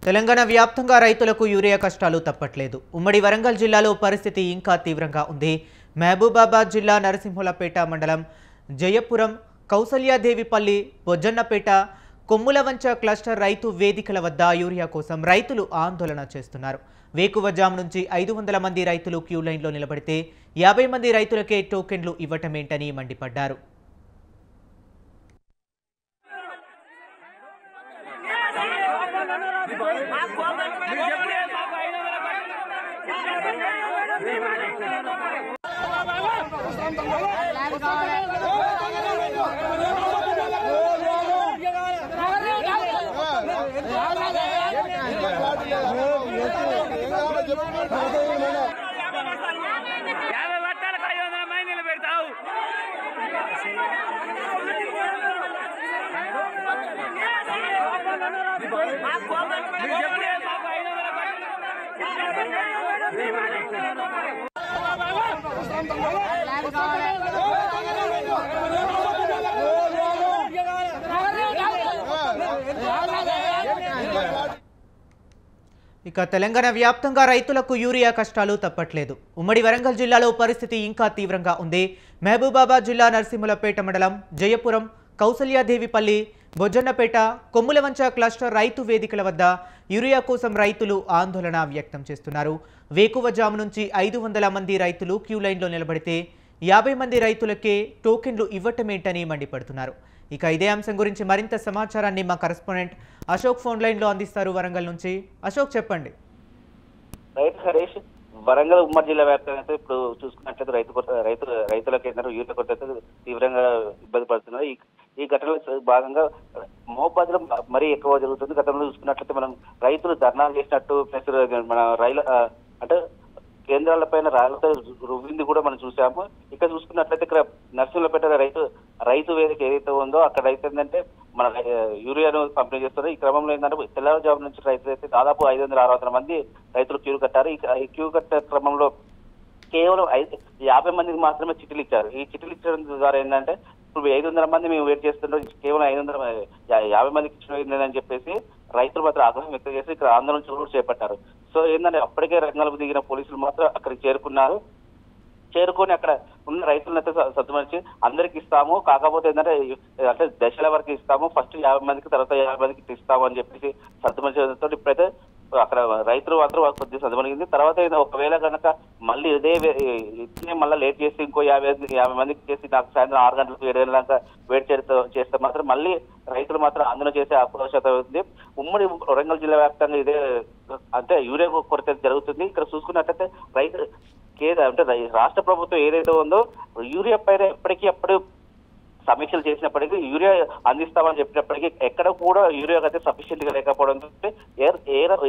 తెలంగాణ వ్యాప్తంగా రైతులకు యూరియా కష్టాలు తప్పట్లేదు. ఉమ్మడి వరంగల్ జిల్లాలో పరిస్థితి ఇంకా తీవ్రంగా ఉంది. మహబూబాబాద్ జిల్లా నరసింహులపేట మండలం జయపురం, కౌసల్యాదేవిపల్లి, బొజ్జన్నపేట, కొమ్ములవంచ క్లస్టర్ రైతు వేదికల వద్ద యూరియా కోసం రైతులు ఆందోళన చేస్తున్నారు. వేకువజాము నుంచి 500 మంది రైతులు క్యూ లైన్లో నిలబడితే 50 మంది రైతులకే టోకెన్లు ఇవ్వటమేంటని మండిపడ్డారు. ఇక తెలంగాణ వ్యాప్తంగా రైతులకు యూరియా కష్టాలు తప్పట్లేదు. ఉమ్మడి వరంగల్ జిల్లాలో పరిస్థితి ఇంకా తీవ్రంగా ఉంది. మహబూబాబాద్ జిల్లా నరసింహులపేట మండలం జయపురం, కౌసల్యాదేవిపల్లి, బొజ్జన్నపేట, కొమ్ములవంచ క్లస్టర్ రైతు వేదికల వద్ద యూరియా కోసం రైతులు ఆందోళన వ్యక్తం చేస్తున్నారు. వేకువజాము నుంచి 500 మంది రైతులు క్యూ లైన్లో నిలబడితే 50 మంది రైతులకే టోకెన్లు ఇవ్వటమేంటని మండిపడుతున్నారు. ఇక ఇదే అంశం గురించి మరింత సమాచారాన్ని మా కరెస్పాండెంట్ అశోక్ ఫోన్ లైన్ లో అందిస్తారు వరంగల్ నుంచి. అశోక్, చెప్పండి. రైతు హరీష్, వరంగల్ ఉమ్మడి జిల్లా వ్యాప్తంగా ఇప్పుడు చూసుకున్నట్లయితే రైతులకు ఏంటంటే యూరియా కొరత తీవ్రంగా ఇబ్బంది పడుతున్నారు. ఈ ఘటనలో భాగంగా మహబూబాద్ లో మరీ ఎక్కువ జరుగుతుంది. గతంలో చూసుకున్నట్లయితే మనం రైతులు ధర్నాలు చేసినట్టు ప్లస్ మన రైలు అంటే కేంద్రాలపైన రాళ్లతో రువ్వింది కూడా మనం చూసాము. ఇక్కడ చూసుకున్నట్లయితే ఇక్కడ నర్సింహులపేట రైతు వేదిక ఏదైతే ఉందో అక్కడ రైతు ఏంటంటే మన యూరియాను పంపిణీ చేస్తారు. ఈ క్రమంలో ఏంటంటే తెల్లవారుజాము నుంచి రైతులు అయితే దాదాపు 500-600 మంది రైతులు క్యూ కట్టారు. ఈ క్యూ కట్టే క్రమంలో కేవలం 50 మందికి మాత్రమే చిట్టులు ఇచ్చారు. ఈ చిట్టులు ఇచ్చడం ద్వారా ఏంటంటే ఇప్పుడు 500 మంది మేము వెయిట్ చేస్తుంటాం, కేవలం 50 మందికి ఇచ్చిన చెప్పేసి రైతులు మాత్రం ఆగ్రహం వ్యక్తం చేసి ఇక్కడ ఆందోళన కూడా చేపట్టారు. సో ఏంటంటే అప్పటికే రంగాలకు దిగిన పోలీసులు మాత్రం అక్కడికి చేరుకొని అక్కడ ఉన్న రైతులనైతే సర్దుమనిచ్చి అందరికి ఇస్తాము, కాకపోతే ఏంటంటే అంటే దశల వరకు ఇస్తాము, ఫస్ట్ 50 మందికి తర్వాత 50 మందికి ఇస్తాము అని చెప్పేసి సర్దుమనితో ఇప్పుడైతే అక్కడ రైతులు మాత్రం కొద్దిగా సర్దుమనిగింది. తర్వాత ఒకవేళ కనుక మళ్ళీ మళ్ళీ లేట్ చేసి ఇంకో 50 మందికి చేసి నాకు సాయంత్రం 6 గంటలకు 7 గంటల దాకా వెయిట్ చేస్తే మాత్రం మళ్ళీ రైతులు మాత్రం ఆందోళన చేసే అవకాశం ఉంది. ఉమ్మడి వరంగల్ జిల్లా వ్యాప్తంగా ఇదే అంటే యూరియా కొరత జరుగుతుంది. ఇక్కడ చూసుకున్నట్లయితే అంటే రాష్ట్ర ప్రభుత్వం ఏదైతే ఉందో యూరియా పైన ఎప్పటికప్పుడు సమీక్షలు చేసినప్పటికీ యూరియా అందిస్తామని చెప్పినప్పటికీ ఎక్కడ కూడా యూరియా అయితే సఫిషియెంట్ గా లేకపోవడంతో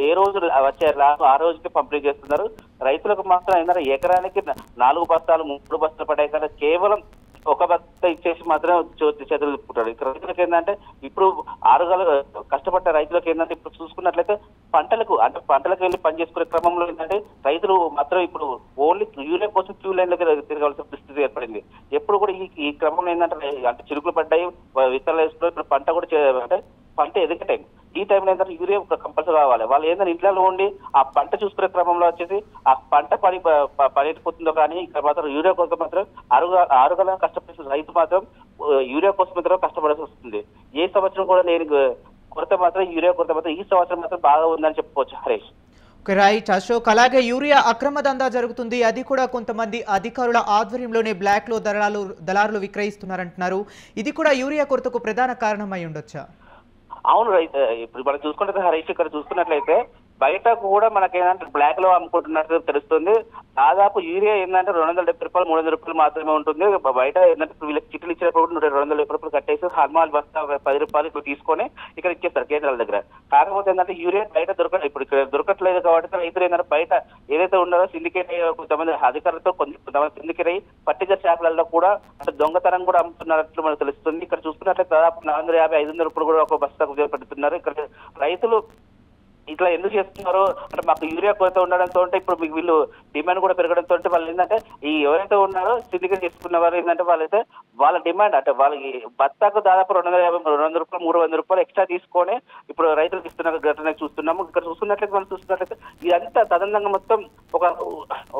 ఏ రోజు వచ్చే లాభం ఆ రోజుకి పంపిణీ చేస్తున్నారు. రైతులకు మాత్రం ఏంటంటే ఎకరానికి 4 బస్తాలు 3 బస్తాలు పడే కదా కేవలం ఒక బస్తా ఇచ్చేసి మాత్రం చేతులు తిప్పుకుంటాడు. ఇక్కడ రైతులకు ఏంటంటే ఇప్పుడు 6 కష్టపడ్డ రైతులకు ఏంటంటే ఇప్పుడు చూసుకున్నట్లయితే పంటలకు వెళ్ళి పని చేసుకునే క్రమంలో ఏంటంటే రైతులు మాత్రం ఇప్పుడు ఓన్లీ యూరియా కోసం క్యూ లైన్ దగ్గర తిరగాల్సిన పరిస్థితి ఏర్పడింది. ఎప్పుడు కూడా ఈ క్రమంలో ఏంటంటే అంటే చిరుకులు పడ్డాయి, విత్తనాలు వేసుకున్నారు. ఇప్పుడు పంట కూడా అంటే పంట ఎదిగే టైం, ఈ టైంలో ఏంటంటే యూరియా కంపల్సరీ కావాలి. వాళ్ళు ఏంటంటే ఇంట్లో ఉండి ఆ పంట చూసుకునే క్రమంలో వచ్చేసి ఆ పంట పనిపోతుందో కానీ ఇక్కడ మాత్రం యూరియా కోసం మాత్రం అరుగల కష్టపడే రైతు మాత్రం యూరియా కోసం మాత్రం కష్టపడాల్సి వస్తుంది. ఏ సంవత్సరం కూడా నేను యూరియా కొరత మాత్రం ఈ సంవత్సరం మాత్రం బాగా ఉందని చెప్పుకోవచ్చు. హరీష్, రైట్ అశోక్, అలాగే యూరియా అక్రమ దందా జరుగుతుంది, అది కూడా కొంతమంది అధికారుల ఆధ్వర్యంలోనే బ్లాక్ లో దళారులు విక్రయిస్తున్నారంటున్నారు. ఇది కూడా యూరియా కొరతకు ప్రధాన కారణమై ఉండొచ్చా? అవును రైతు, ఇప్పుడు మనం చూసుకుంటే హరీష్ ఇక్కడ చూసుకున్నట్లయితే బయట కూడా మనకేంటంటే బ్లాక్ లో అమ్ముకుంటున్నట్టు తెలుస్తుంది. దాదాపు యూరియా ఏంటంటే 270 రూపాయలు 300 రూపాయలు మాత్రమే ఉంటుంది. బయట ఏంటంటే వీళ్ళకి చిట్లు ఇచ్చినప్పుడు 270 రూపాయలు కట్టేసి హనుమాన్ బస్తా 10 రూపాయలు ఇప్పుడు తీసుకొని ఇక్కడ ఇచ్చేస్తారు కేంద్రాల దగ్గర. కాకపోతే ఏంటంటే యూరియా బయట ఇప్పుడు ఇక్కడ దొరకట్లేదు కాబట్టి రైతులు ఏంటంటే బయట ఏదైతే ఉన్నారో సిండికేట్ కొంతమంది అధికారులతో కొంతమంది సిండికేట్ అయ్యి పర్టికులర్ షాపులలో కూడా అంటే దొంగతనం కూడా అమ్ముతున్నట్లు మనకు తెలుస్తుంది. ఇక్కడ చూసుకున్నట్లయితే దాదాపు 450-500 రూపాయలు కూడా ఒక బస్తాకు పెడుతున్నారు. ఇక్కడ రైతులు ఇట్లా ఎందుకు చేస్తున్నారు అంటే మాకు యూరియా కొరత ఉండడంతో ఇప్పుడు మీకు వీళ్ళు డిమాండ్ కూడా పెరగడంతో వాళ్ళు ఏంటంటే ఈ ఎవరైతే ఉన్నారో సిండికేట్ చేసుకున్న వారు ఏంటంటే వాళ్ళైతే వాళ్ళ డిమాండ్ అంటే వాళ్ళకి బత్తాకు దాదాపు 250 200 రూపాయలు 300 రూపాయలు ఎక్స్ట్రా తీసుకొని ఇప్పుడు రైతులకు ఇస్తున్న ఘటన చూస్తున్నాము. ఇక్కడ చూస్తున్నట్లయితే ఇదంతా తదంతంగా మొత్తం ఒక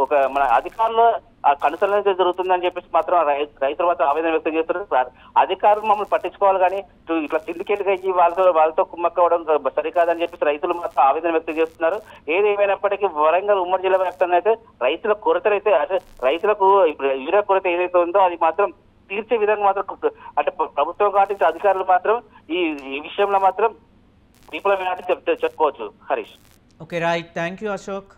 ఒక మన అధికారులు ఆ కనుసరణ జరుగుతుందని చెప్పేసి మాత్రం రైతులు మాత్రం ఆవేదన వ్యక్తం చేస్తున్నారు. అధికారులు మమ్మల్ని పట్టించుకోవాలి కానీ ఇట్లా సిండికేట్ గా ఇచ్చి వాళ్ళతో కుమ్మక్కవడం సరికాదని చెప్పేసి రైతులు మాత్రం ఆవేదన వ్యక్తం చేస్తున్నారు. ఏది ఏమైనప్పటికీ వరంగల్ ఉమ్మడి జిల్లా వ్యాప్తంగా అయితే రైతుల కొరత అయితే అంటే రైతులకు ఇప్పుడు యూరియా కొరత ఏదైతే ఉందో అది మాత్రం తీర్చే విధంగా మాత్రం అంటే ప్రభుత్వం కాబట్టి అధికారులు మాత్రం ఈ విషయంలో మాత్రం విఫలమైన చెప్పుకోవచ్చు. Harish. Okay right, thank you Ashok.